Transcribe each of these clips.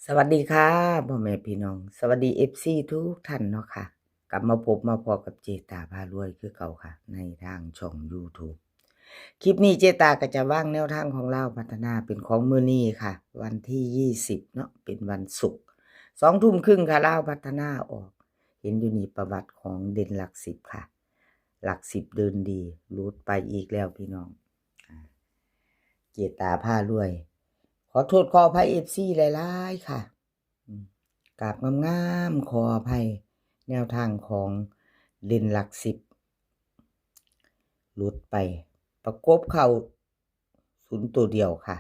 สวัสดีค่ะพ่อแม่พี่น้องสวัสดีFCทุกท่านเนาะค่ะกลับมาพบมาพอกับเจตาพารวยคือเก่าค่ะในทางช่อง YouTube คลิปนี้เจตาก็จะว่างแนวทางของเราพัฒนาเป็นของมื้อนี้ค่ะวันที่20เนาะเป็นวันศุกร์2 ทุ่มครึ่งค่ะลาวพัฒนาออกเห็นอยู่นี่ประวัติของเด่นหลัก10ค่ะหลัก10เดินดีรูดไปอีกแล้วพี่น้องเจตาพารวยขอโทษขออภัย FC หลายๆค่ะกราบงามๆขออภัยแนวทางของเด่นหลัก10หลุดไปประกบเข้า0ตัวเดียวค่ะ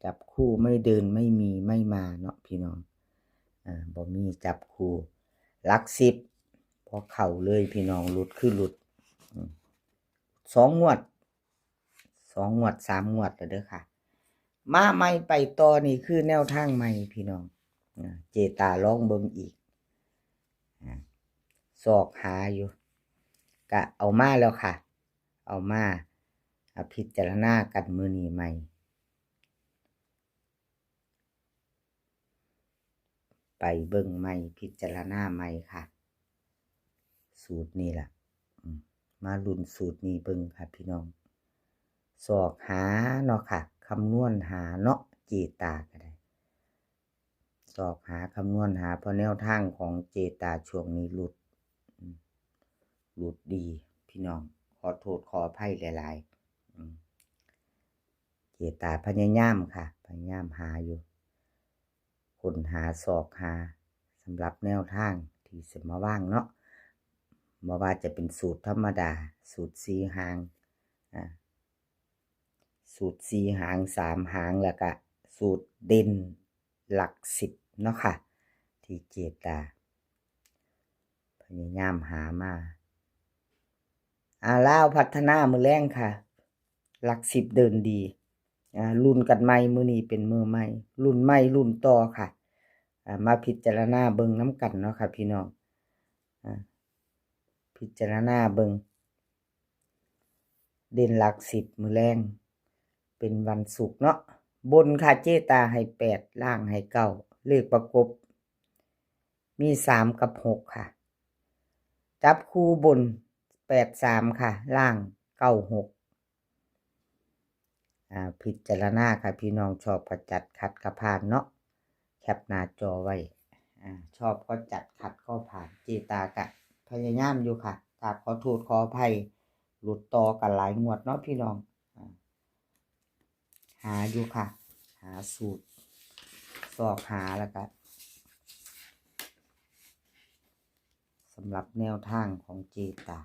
จับคู่ไม่เดินไม่มีไม่มาเนาะพี่น้องบ่มีจับคู่หลัก10พอเข้าเลยพี่น้องหลุดคือหลุด2 งวด3 งวดแล้วเด้อค่ะมาใหม่ไปต่อนี่คือแนวทางใหม่พี่น้องเจตาลองเบิ่งอีกสอกหาอยู่กะเอามาแล้วค่ะเอามาพิจารณากันมื้อนี้ใหม่ไปเบิ่งใหม่พิจารณาใหม่ค่ะสูตรนี้ล่ะมาลุ้นสูตรนี้เบิ่งค่ะพี่น้องสอกหาเนาะค่ะคำนวณหาเนาะเจตาก็ได้สอกหาคำนวณหาเพราะแนวทางของเจตาช่วงนี้หลุดดีพี่น้องขอโทษขออภัยหลายๆเจตาพยายามค่ะพยายามหาอยู่ค้นหาสอกหาสำหรับแนวทางที่สิมาว่างเนาะบ่ว่าจะเป็นสูตรธรรมดาสูตร4 หางสูตร4 หาง3 หางแล้วก็สูตรเด่นหลัก10เนาะค่ะที่เจตาพยายามหามาลาวพัฒนามื้อแรงค่ะหลัก10เดินดีรุ่นกันใหม่มื้อนี้เป็นมื้อใหม่รุ่นใหม่รุ่นต่อค่ะมาพิจารณาเบิ่งน้ำกันเนาะค่ะพี่น้องพิจารณาเบิ่งเด่นหลัก10มื้อแรงเป็นวันศุกร์เนาะบนค่ะเจตาให้8ล่างให้9เลขประกบมี3กับ6ค่ะจับคู่บน83ค่ะล่าง96พิจารณาค่ะพี่น้องชอบก็จัดขัดก็ผ่านเนาะแคปหน้าจอไว้ชอบก็จัดขัดก็ผ่านเจตากะพยายามอยู่ค่ะกราบขอโทษขออภัยหลุดต่อกันหลายงวดเนาะพี่น้องหาอยู่ค่ะหาสูตรสอบหาแล้วก็สำหรับแนวทางของเจตา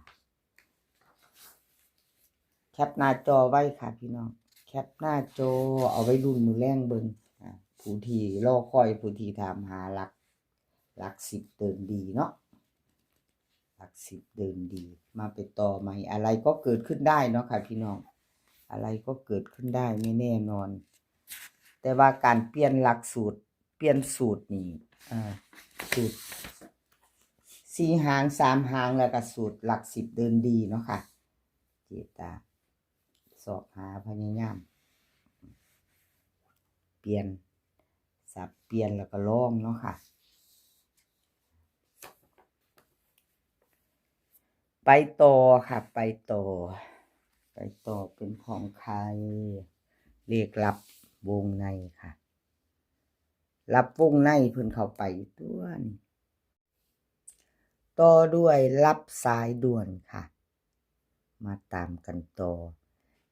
แคปหน้าจอไว้ค่ะพี่น้องแคปหน้าจอเอาไว้รุ่นมือแรงเบิ่งผู้ที่รอคอยผู้ที่ถามหาหลัก10เดินดีเนาะหลัก10เดินดีมาไปต่อใหม่อะไรก็เกิดขึ้นได้เนาะค่ะพี่น้องอะไรก็เกิดขึ้นได้ไม่แน่นอนแต่ว่าการเปลี่ยนหลักสูตรเปลี่ยนสูตรนี่สูตร4 หาง3 หางแล้วก็สูตรหลัก10เดินดีเนาะค่ะเจตาสอบหาพยายามเปลี่ยนสับเปลี่ยนแล้วก็ลองเนาะค่ะไปต่อค่ะไปต่อเป็นของใครเรียกรับวงในค่ะรับวงในเพิ่นเข้าไปตัวนี้ต่อด้วยรับสายด่วนค่ะมาตามกันต่อ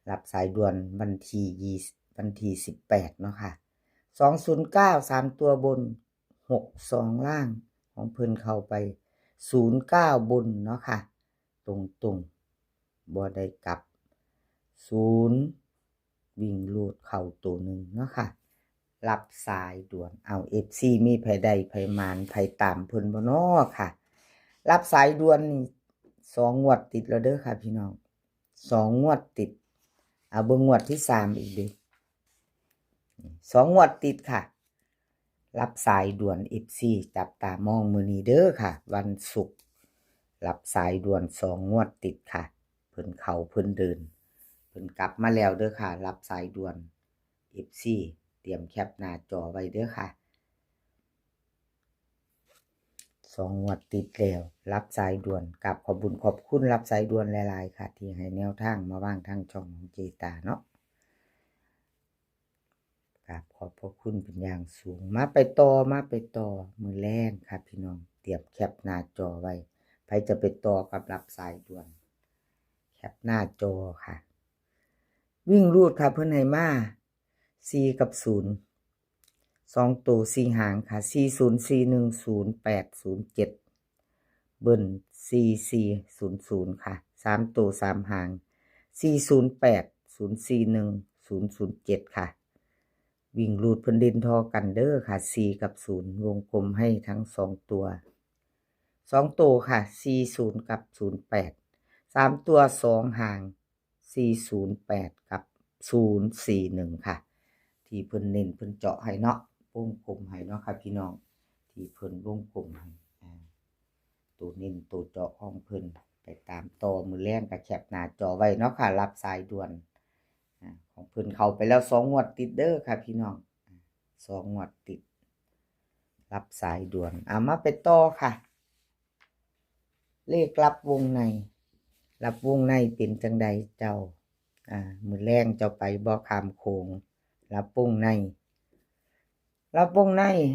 รับสายด่วนวันที่18เนาะค่ะ209 3ตัวบน62ล่างของเพิ่นเข้าไป09บนเนาะค่ะตรงบ่ได้กลับ0วิ่งลูดเข้าตัวหนึ่งเนาะค่ะรับสายด่วนเอา FC มีไผใดไผมานไผตามเพิ่นบ่น้อค่ะรับสายด่วนนี่2 งวดติดแล้วเด้อค่ะพี่น้อง2 งวดติดเอาเบิ่งงวดที่3อีกเด้2 งวดติดค่ะรับสายด่วน FC จับตามองมื้อนี้เด้อค่ะวันศุกร์รับสายด่วน2 งวดติดค่ะเพิ่นเข้าเพิ่นเดินเพิ่นกลับมาแล้วเด้อค่ะรับสายด่วน FC เตรียมแคปหน้าจอไว้เด้อค่ะ 2 งวดติดแล้วรับสายด่วนกับขอบคุญขอบคุณรับสายด่วนหลายๆค่ะที่ให้แนวทางมาวางทางช่องของเจตาเนาะกับขอบพระคุณเป็นอย่างสูงมาไปต่อมือแรงค่ะพี่น้องเตรียมแคปหน้าจอไว้ใครจะไปต่อกับรับสายด่วนแคปหน้าจอค่ะวิ่งรูดค่ะเพื่อนให้มา4กับ0 2ตัว4หางค่ะ40 410 807เบิ้ล4400ค่ะ3ตัว3หาง408 041 007ค่ะวิ่งรูดเพิ่นเด่นทอกันเด้อค่ะ4กับ0วงกลมให้ทั้ง2ตัว2ตัวค่ะ40กับ08 3ตัว2หาง408กับ041ค่ะที่เพิ่นเน้นเพิ่นเจาะให้เนาะวงกลมให้เนาะค่ะพี่น้องที่เพิ่นวงกลมให้ตัวเน้นตัวเจาะของเพิ่นไปตามต่อมือแรงก็แคปหน้าจอไว้เนาะค่ะรับสายด่วนของเพิ่นเข้าไปแล้ว2 งวดติดเด้อค่ะพี่น้อง2 งวดติดรับสายด่วนมาไปต่อค่ะเลขรับวงในรับวงในเป็นจังใดเจ้ามือแรงเจ้าไปบ่ขามโขงรับวงใน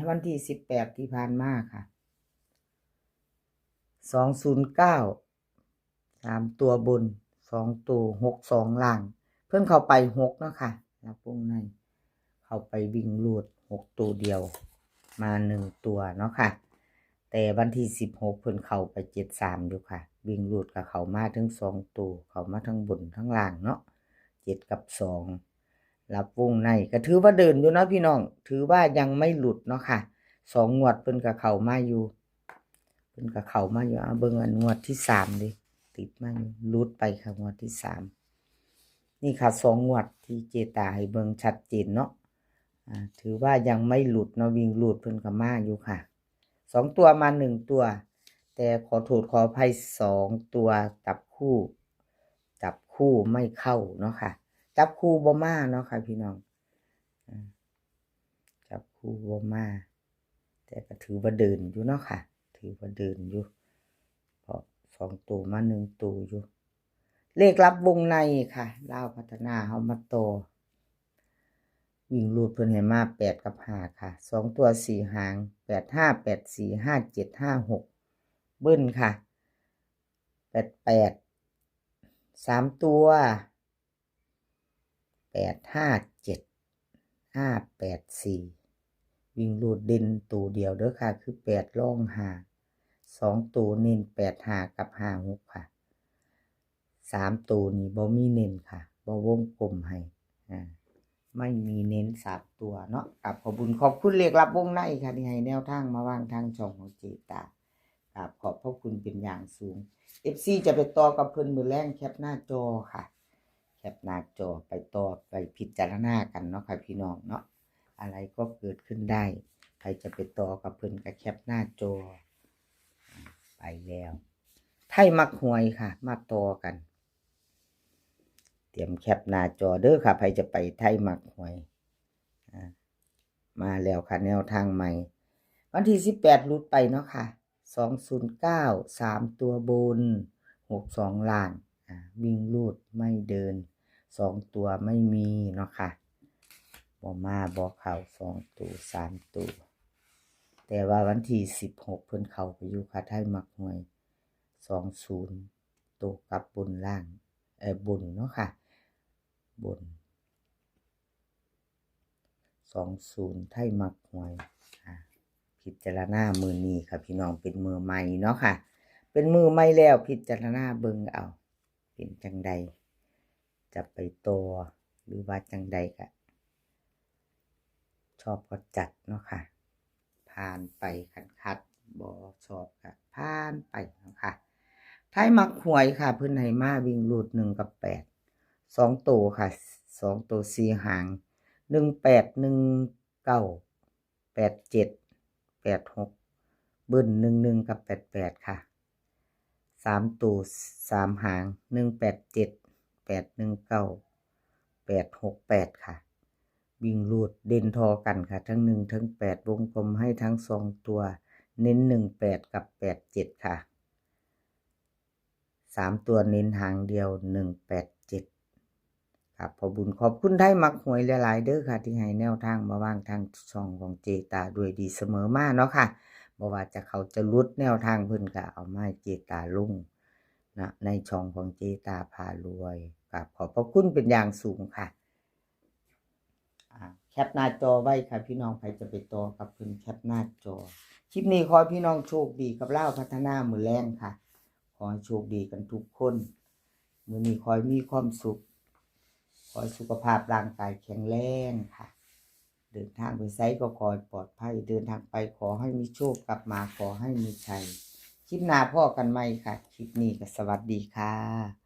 วันที่18ที่ผ่านมาค่ะ209 3ตัวบน2ตัว62ล่างเพิ่นเข้าไป6เนาะค่ะรับวงในเข้าไปวิ่งรูด6ตัวเดียวมา1ตัวเนาะค่ะแต่วันที่16เพิ่นเข้าไป73อยู่ค่ะวิ่งรูดกับเข้ามาถึง2ตัวเข้ามาทั้งบนทั้งล่างเนาะ7กับ2รับวงในก็ถือว่าเดินอยู่เนาะพี่น้องถือว่ายังไม่หลุดเนาะค่ะ2 งวดเพิ่นก็เข้ามาอยู่เพิ่นก็เข้ามาอยู่เบิ่งอันงวดที่3ดิติดมาอยู่หลุดไปค่ะงวดที่3นี่ค่ะ2 งวดที่เจตาให้เบิ่งชัดเจนเนาะถือว่ายังไม่หลุดเนาะวิ่งหลุดเพิ่นก็มาอยู่ค่ะ2ตัวมา1ตัวแต่ขอโทษขออภัย2ตัวจับคู่ไม่เข้าเนาะค่ะจับคู่บ่มาเนาะค่ะพี่น้องจับคู่บ่มาแต่ก็ถือว่าเดินอยู่เนาะค่ะถือว่าเดินอยู่เพราะ2ตัวมา1ตัวอยู่เลขรับวงในค่ะลาวพัฒนาเฮามาโตวิ่งรูดเพิ่นให้มา8กับ5ค่ะ2ตัว4หาง85 84 57 56เบิ้ลค่ะ88 3ตัว857 584วิ่งรูดเด่นตัวเดียวเด้อค่ะคือ8รอง5 2ตัวเน้น8 5กับ5 6ค่ะ3ตัวนี้บ่มีเน้นค่ะบ่วงกลมให้ไม่มีเน้น3ตัวเนาะกับขอบคุณขอบคุณเลขรับวงในค่ะที่ให้แนวทางมาวางทางช่องของเจตาครับขอบพระคุณเป็นอย่างสูง FC จะไปต่อกับเพิ่นมือแรงแคปหน้าจอค่ะแคปหน้าจอไปต่อไปพิจารณากันเนาะค่ะพี่น้องเนาะอะไรก็เกิดขึ้นได้ใครจะไปต่อกับเพิ่นก็แคปหน้าจอไปแล้วไทยมักหวยค่ะมาต่อกันเตรียมแคปหน้าจอเด้อค่ะใครจะไปไทยมักหวยมาแล้วค่ะแนวทางใหม่วันที่18รุดไปเนาะค่ะ209 3ตัวบน62ล่างวิ่งรูดไม่เดิน2ตัวไม่มีเนาะค่ะบ่มาบ่เข้า2ตัว3ตัวแต่ว่าวันที่16เพิ่นเข้าไปอยู่ค่ะไทยมักหวย20ตัวกับบนล่างบนเนาะค่ะบน20ไทยมักหวยพิจารณามือนี้ค่ะพี่น้องเป็นมือใหม่เนาะค่ะเป็นมือใหม่แล้วพิจารณาเบิ่งเอาเป็นจังใดจะไปต่อหรือว่าจังใดก็ชอบก็จัดเนาะค่ะผ่านไปคัดบ่ชอบก็ผ่านไปเนาะค่ะไทยมักหวยค่ะเพิ่นให้มาวิ่งรูด1กับ8 2ตัวค่ะ2ตัว4หาง18 19 87 86เบิ้ล11กับ88ค่ะ3ตัว3หาง187 819 868ค่ะวิ่งรูดเด่นทอกันค่ะทั้ง1ทั้ง8วงกลมให้ทั้ง2ตัว เน้น18กับ87ค่ะ3ตัวเน้นหางเดียว187ครับพอบุญขอบคุณไทยมักหวยหลายๆเด้อค่ะที่ให้แนวทางมาวางทางช่องของเจตาด้วยดีเสมอมาเนาะค่ะบ่ว่าจะเขาจะหลุดแนวทางเพิ่นก็เอามาให้เจตาลงนะในช่องของเจตาพารวยครับขอบพระคุณเป็นอย่างสูงค่ะแคปหน้าจอไว้ค่ะพี่น้องใครจะไปต่อกับเพิ่นแคปหน้าจอคลิปนี้ขอให้พี่น้องโชคดีกับเล่าวพัฒนามื้อแรงค่ะขอให้โชคดีกันทุกคนมื้อนี้ขอให้มีความสุขขอให้สุขภาพร่างกายแข็งแรงค่ะเดินทางไปไสก็ขอให้ปลอดภัยเดินทางไปขอให้มีโชคกลับมาขอให้มีชัยคลิปหน้าพ้อกันใหม่ค่ะคลิปนี้ก็สวัสดีค่ะ